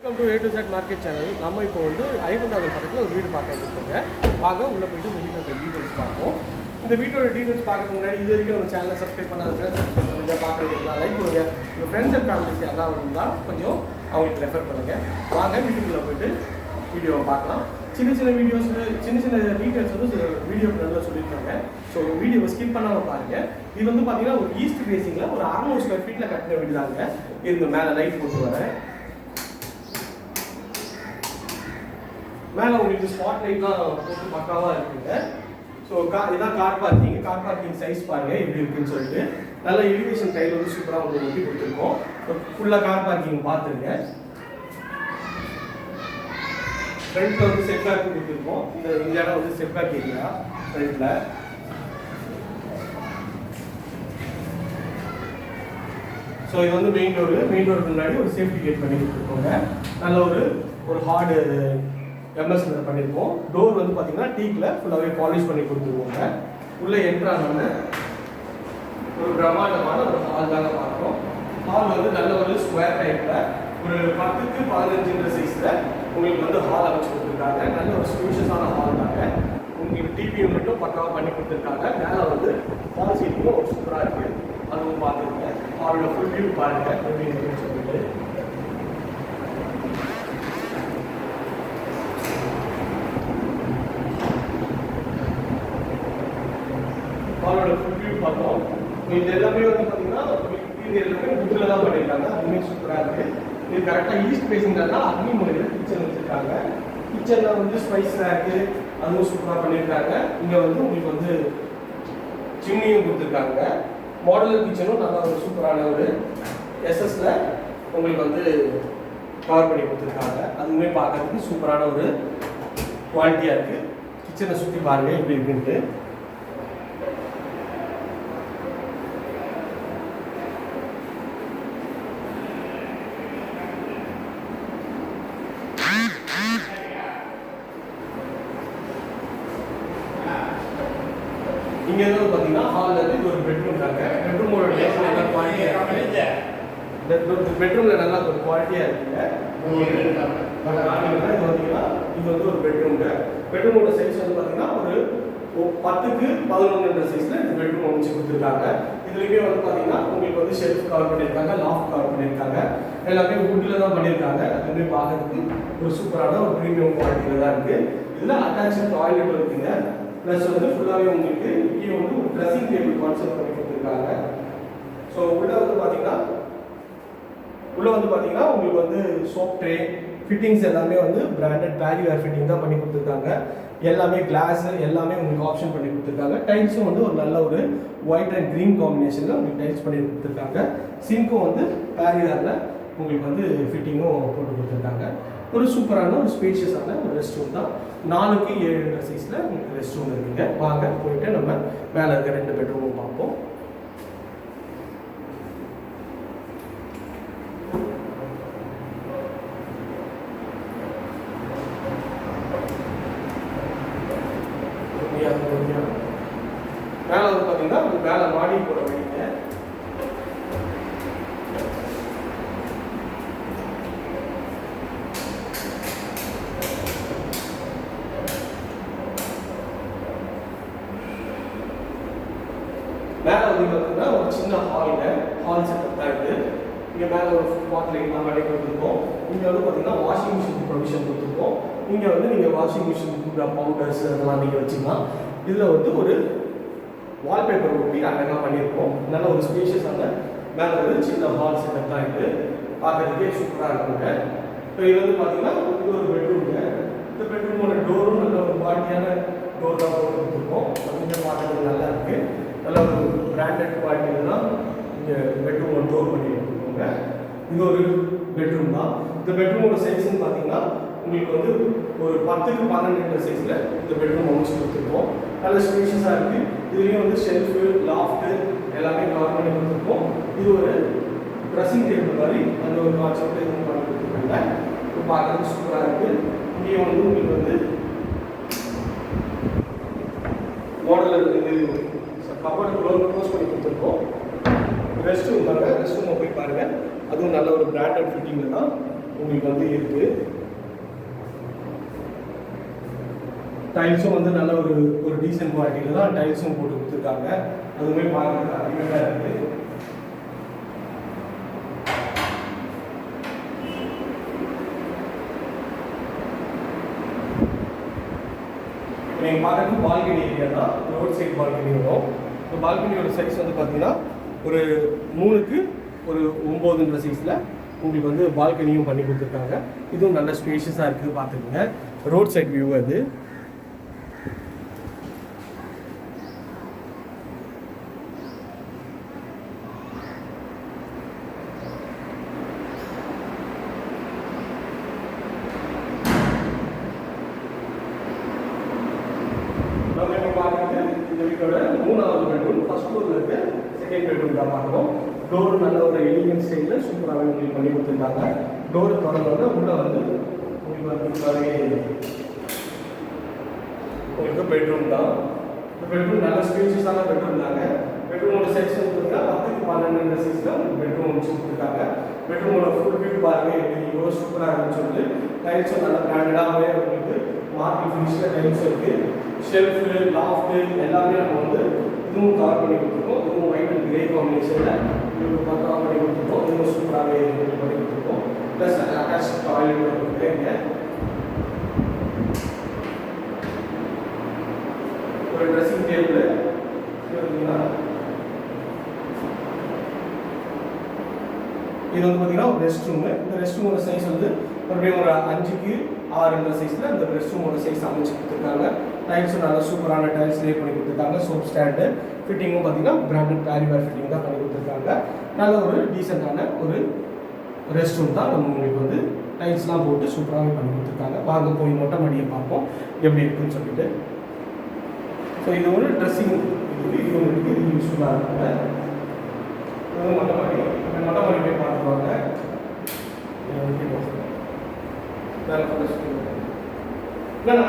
Welcome to A to Z market channel. நம்ம இப்போ வந்து ஐவந்தாங்கல் பக்கத்தில் ஒரு வீடு பார்க்க இருக்கோங்க. வாங்க உள்ளே போயிட்டு இந்த வீட்டோட டீட்டெயில்ஸ் பார்ப்போம். இந்த வீட்டோட டீட்டெயில்ஸ் பார்க்கறதுக்கு முன்னாடி இது வரைக்கும் நம்ம சேனலை சப்ஸ்கிரைப் பண்ணாத கொஞ்சம் பார்க்குறதுலாம் லைக் பண்ணுங்க. உங்கள் ஃப்ரெண்ட்ஸ் அண்ட் ஃபேமிலிஸ் எல்லாம் இருந்தால் கொஞ்சம் அவங்களுக்கு ரெஃபர் பண்ணுங்கள். வாங்க வீட்டுக்குள்ளே போயிட்டு வீடியோவை பார்க்கலாம். சின்ன சின்ன வீடியோஸ் சின்ன சின்ன டீட்டெயில்ஸ் வந்து வீடியோ நல்லா சொல்லியிருக்காங்க. ஸோ வீடியோவை ஸ்கிப் பண்ணாமல் பாருங்கள். இது வந்து பார்த்தீங்கன்னா ஒரு ஈஸ்ட் ஃபேஸிங்கில் ஒரு 600 ஸ்கொயர் ஃபீட்டில் கட்டின வீடு தாங்க. இருந்து மேலே லைட் போட்டு வரேன். மேலே உங்களுக்கு ஸ்பாட் லைட்லாம் போட்டு பக்காவாக இருக்குங்க. ஸோ இதான் கார் பார்க்கிங் சைஸ் பாருங்கள் எப்படி இருக்குன்னு சொல்லிட்டு நல்ல எலிவேஷன் டைல் வந்து சூப்பராக உங்களுக்கு ஒட்டி கொடுத்துருக்கோம். ஃபுல்லாக கார் பார்க்கிங் பார்த்துருங்க. ஃப்ரண்ட்டில் வந்து செட் பேக் கொடுத்துருக்கோம். இந்த இடம் வந்து செட் பேக் ஏரியா ஃப்ரண்ட்டில். ஸோ இது வந்து மெயின் டோருக்கு முன்னாடி ஒரு சேஃப்டி கேட் பண்ணி கொடுத்துருக்கோங்க. நல்ல ஒரு ஹார்டு எம்எஸ் பண்ணியிருக்கோம். டோர் வந்து பார்த்தீங்கன்னா டீக்கில் ஃபுல்லாகவே பாலிஷ் பண்ணி கொடுத்துருவோங்க. உள்ளே என்ட்ரானோன்னு ஒரு பிரம்மாண்டமான ஒரு ஹால் தாங்க பார்க்குறோம். ஹால் வந்து நல்ல ஒரு ஸ்கொயர் டைப்பில் ஒரு 10க்கு 15 சைஸில் உங்களுக்கு வந்து ஹால் அமைச்சு கொடுத்துருக்காங்க. நல்ல ஒரு ஸ்பேஷியஸான ஹால் தாங்க. உங்களுக்கு டிவி யூனிட்டும் பக்காவாக பண்ணி கொடுத்துருக்காங்க. மேலே வந்து ஹால் சீட்டிங்கும் ஒரு சூப்பராக இருக்குது. அதுவும் பார்த்துருங்க. ஹாலோட ஃபுல் வியூ பாருங்கள் எப்படி இருக்குன்னு சொல்லிட்டு. ஹாலோட ஃபுல் வியூ பார்த்தோம். இது எல்லாமே வந்து பார்த்தீங்கன்னா இது எல்லாமே புதில் தான் பண்ணியிருக்காங்க. அதுவுமே சூப்பராக இருக்குது. இது கரெக்டாக ஈஸ்ட் ஃபேஸிங்கிறதா அக்னி மூலையில் கிச்சன் வச்சுருக்காங்க. கிச்சனில் வந்து ஸ்பைஸ் ரேக்கு அதுவும் சூப்பராக பண்ணியிருக்காங்க. இங்கே வந்து உங்களுக்கு வந்து சிம்னியும் கொடுத்துருக்காங்க. மாடலர் கிச்சனும் நல்லா ஒரு சூப்பரான ஒரு எஸ்எஸ்ல உங்களுக்கு வந்து கவர் பண்ணி கொடுத்துருக்காங்க. அதுவுமே பார்க்கறதுக்கு சூப்பரான ஒரு குவாலிட்டியாக இருக்குது. கிச்சனை சுற்றி பாருங்கள் எப்படி இருக்குன்ட்டு. இங்கே வந்து பார்த்தீங்கன்னா ஹாலில் வந்து இது ஒரு பெட்ரூம் தாங்க. பெட்ரூமோட டேஸ்ட் நல்லா குவாலிட்டியாக இருக்குது. பெட்ரூமில் நல்லா ஒரு குவாலிட்டியாக இருக்குங்க. இது பார்த்தீங்கன்னா இது வந்து ஒரு பெட்ரூம்ங்க. பெட்ரூமோட சைஸ் வந்து பார்த்தீங்கன்னா ஒரு 10க்கு 11 சைஸில் இந்த பெட்ரூம் அமைச்சு கொடுத்துருக்காங்க. இதுலேயுமே வந்து பார்த்தீங்கன்னா உங்களுக்கு வந்து ஷெல்ஃப் கவர் பண்ணியிருக்காங்க, லாஃப்ட் கவர் பண்ணியிருக்காங்க. எல்லாமே வுட்டில் தான் பண்ணியிருக்காங்க. அதுவுமே பார்க்கறதுக்கு ஒரு சூப்பரான ஒரு ப்ரீமியம் குவாலிட்டியில் தான் இருக்குது. இதில் அட்டாச்சு டாய்லெட் இருக்குங்க. ப்ளஸ் வந்து ஃபுல்லாகவே உங்களுக்கு இங்கே வந்து ஒரு ட்ரெஸ்ஸிங் டேபிள் கான்செப்ட் பண்ணி கொடுத்துருக்காங்க. ஸோ உள்ளே வந்து பார்த்தீங்கன்னா உங்களுக்கு வந்து சோப் ட்ரே ஃபிட்டிங்ஸ் எல்லாமே வந்து பிராண்டட் பேரிவேர் ஃபிட்டிங் தான் பண்ணி கொடுத்துருக்காங்க. எல்லாமே கிளாஸு எல்லாமே உங்களுக்கு ஆப்ஷன் பண்ணி கொடுத்துருக்காங்க. டைல்ஸும் வந்து ஒரு நல்ல ஒரு ஒயிட் அண்ட் க்ரீன் காம்பினேஷனில் உங்களுக்கு டைல்ஸ் பண்ணி கொடுத்துருக்காங்க. சிங்க்கும் வந்து பேரிவேரில் உங்களுக்கு வந்து ஃபிட்டிங்கும் போட்டு கொடுத்துருக்காங்க. ஒரு சூப்பரான ஒரு ஸ்பேஷியஸான ஒரு ரெஸ்ட் ரூம் தான். 4க்கு 7 சைஸில் உங்களுக்கு ரெஸ்ட் ரூம் இருக்குங்க. வாங்க போயிட்டு நம்ம மேலே இருக்க 2 பெட்ரூமும் பார்ப்போம். மேலே வந்து பார்த்தீங்கன்னா மேலே மாடி போட வழிங்க. மேலே வந்து பார்த்தீங்கன்னா ஒரு சின்ன ஹால் செட்டப் தான் இருக்குது. இங்கே மேலே ஒரு ஸ்பாட் லைட்லாம் பண்ணி கொடுத்துருக்கோம். இங்கே வந்து பார்த்தீங்கன்னா வாஷிங் மிஷின் ப்ரொவிஷன் கொடுத்துருக்கோம். இங்கே வந்து நீங்கள் வாஷிங் மிஷின் பவுடர்ஸ் அதெல்லாம் நீங்கள் வச்சுக்கலாம். இதில் வந்து ஒரு வால்பேப்பர் ஒட்டி அழகாக பண்ணியிருக்கோம். நல்ல ஒரு ஸ்பேஷியஸான மேலே வந்து சின்ன ஹால் செட்டப் தான் இருக்குது. பார்க்கறதுக்கே சூப்பராக இருக்குங்க. இப்போ இது வந்து பார்த்தீங்கன்னா இது ஒரு பெட்ரூம்ங்க. இந்த பெட்ரூமோட டோரும் நல்ல ஒரு குவாலிட்டியான டோர் தான் போட்டு கொடுத்துருக்கோம். அதுவுமே பார்க்கறதுக்கு நல்லா இருக்குது. நல்ல ஒரு பிராண்டட் குவாலிட்டியில் தான் இங்கே பெட்ரூமோட டோர் பண்ணி கொடுத்துருக்கோங்க. இது ஒரு பெட்ரூம் தான். இந்த பெட்ரூமோட சைஸ்ன்னு பார்த்தீங்கன்னா உங்களுக்கு வந்து ஒரு 10க்கு 12 சைஸில் இந்த பெட்ரூம் அமைச்சு கொடுத்துருக்கோம். நல்ல ஸ்பேஷியஸாக இருக்குது. இதுலேயும் வந்து ஷெல்ஃபு லாஃப்ட்டு எல்லாமே கவர் பண்ணி கொடுத்துருக்கோம். இது ஒரு ட்ரெஸ்ஸிங் டேபிள் மாதிரி அந்த ஒரு கான்செப்ட் இதுவும் பண்ணி கொடுத்துருக்காங்க. இப்போ பார்க்கறதுக்கு சூப்பராக இருக்குது. இங்கே வந்து உங்களுக்கு வந்து மாடலர் இது கபோர்டு க்ளோஸ் பண்ணி கொடுத்துருக்கோம். ரெஸ்ட் ரூம் பாருங்கள். ரெஸ்ட் ரூமை போய் பாருங்கள். அதுவும் நல்ல ஒரு பிராண்டட் ஃபிட்டிங்கில் தான் உங்களுக்கு வந்து இருக்குது. டைல்ஸும் வந்து நல்ல ஒரு டீசென்ட் குவாலிட்டியில் தான் டைல்ஸும் போட்டு கொடுத்துருக்காங்க. அதுவுமே பார்க்குறதுக்கு அருமையாக இருக்குது. நீங்கள் பார்க்குறது பால்கனி ஏரியா தான், ரோட் சைட் பால்கனி வரும். இந்த பால்கனியோட சைஸ் வந்து பார்த்தீங்கன்னா ஒரு 3க்கு ஒரு 9ன்ற சைஸில் உங்களுக்கு வந்து பால்கனியும் பண்ணி கொடுத்துருக்காங்க. இதுவும் நல்ல ஸ்பேஷியஸாக இருக்குது. பார்த்துக்கோங்க, ரோட் சைட் வியூ அது. நம்ம இப்போ பார்க்குறது இந்த வீட்டோட 3வது பெட்ரூம். ஃபர்ஸ்ட் ஃப்ளோரில் இருக்க செகண்ட் பெட்ரூம் தான் பார்க்குறோம். டோர் நல்ல ஒரு எலிகன்ட் ஸ்டைலில் சூப்பராகவே உங்களுக்கு பண்ணி கொடுத்துருக்காங்க. டோரை திறந்தோன்னா உள்ளே வந்து உங்களுக்கு வந்து உங்களுக்கு பெட்ரூம் தான். இந்த பெட்ரூம் நல்ல ஸ்பேஷியஸான பெட்ரூம் தாங்க. பெட்ரூமோட சைஸ் வந்து பார்த்தீங்கன்னா 10க்கு 12 சைஸில் பெட்ரூம் வச்சு கொடுத்துருக்காங்க. பெட்ரூமோட ஃபுல் வியூ பாருங்கள் எப்படி எவ்வளோ சூப்பராக இருக்குன்னு சொல்லிட்டு டைல்ஸும் நல்லா பிராண்டடாகவே உங்களுக்கு மார்பிள் ஃபினிஷில் டைல்ஸ் இருக்குது. ஷெல்ஃபு, லாஃப்ட்டு எல்லாமே நம்ம வந்து இதுவும் கவர் பண்ணி கொடுத்துருக்கோம். இதுவும் ஒயிட் அண்ட் கிரே காம்பினேஷனில் உங்களுக்கு கவர் பண்ணி கொடுத்துருக்கோம். இதுவும் சூப்பராகவே பண்ணி கொடுத்துருக்கோம். ப்ளஸ் அட்டாச் டாய்லெட் கொடுத்துருக்கேங்க. ஒரு ட்ரெஸ்ஸிங் டேபிள் பார்த்தீங்கன்னா இது வந்து பார்த்தீங்கன்னா ஒரு ரெஸ்ட் ரூமு. இந்த ரெஸ்ட் ரூமோட சைஸ் வந்து மறுபடியும் ஒரு 5க்கு 6ன்ற சைஸில் இந்த ரெஸ்ட் ரூமோட சைஸ் அமைச்சு கொடுத்துருக்காங்க. டைல்ஸும் நல்லா சூப்பரான டைல்ஸ் லே பண்ணி கொடுத்துருக்காங்க. சோப் ஸ்டாண்டு ஃபிட்டிங்கும் பார்த்தீங்கன்னா பிராண்டட் பேரிவேர் ஃபிட்டிங் தான் பண்ணி கொடுத்துருக்காங்க. நல்ல ஒரு டீசெண்டான ஒரு ரெஸ்ட் ரூம் தான். நம்ம உங்களுக்கு வந்து டைல்ஸ்லாம் போட்டு சூப்பராகவே பண்ணி கொடுத்துருக்காங்க. வாங்க போய் மொட்டை மாடியை பார்ப்போம் எப்படி இருக்குன்னு சொல்லிட்டு. ஸோ இது ஒரு ட்ரெஸ்ஸிங் இது உங்களுக்கு இது யூஸ்ஃபுல்லாக இருக்குங்க. இது மொட்டை மாடி போய் பார்த்துருவாங்க. என்னன்னா